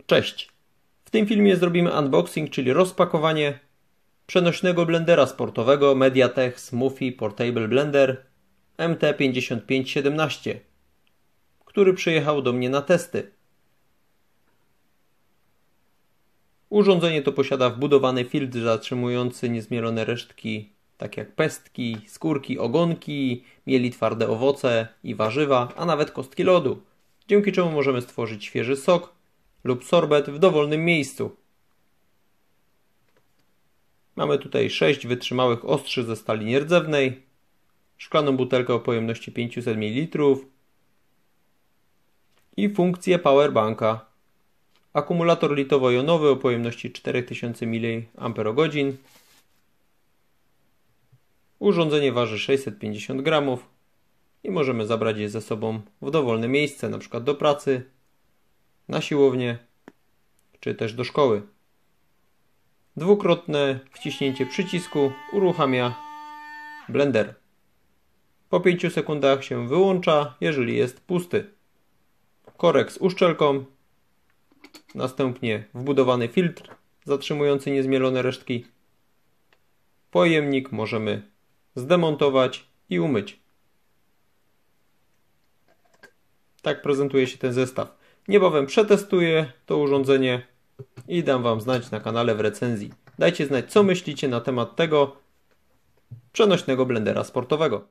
Cześć! W tym filmie zrobimy unboxing, czyli rozpakowanie przenośnego blendera sportowego Mediatek Smoothie Portable Blender MT5517, który przyjechał do mnie na testy. Urządzenie to posiada wbudowany filtr zatrzymujący niezmielone resztki, tak jak pestki, skórki, ogonki, mieli twarde owoce i warzywa, a nawet kostki lodu, dzięki czemu możemy stworzyć świeży sok lub sorbet w dowolnym miejscu. Mamy tutaj 6 wytrzymałych ostrzy ze stali nierdzewnej, szklaną butelkę o pojemności 500 ml i funkcję powerbanka, akumulator litowo-jonowy o pojemności 4000 mAh. Urządzenie waży 650 g i możemy zabrać je ze sobą w dowolne miejsce, np. do pracy, na siłownię czy też do szkoły. Dwukrotne wciśnięcie przycisku uruchamia blender. Po 5 sekundach się wyłącza, jeżeli jest pusty. Korek z uszczelką, następnie wbudowany filtr zatrzymujący niezmielone resztki. Pojemnik możemy zdemontować i umyć. Tak prezentuje się ten zestaw. Niebawem przetestuję to urządzenie i dam Wam znać na kanale w recenzji. Dajcie znać, co myślicie na temat tego przenośnego blendera sportowego.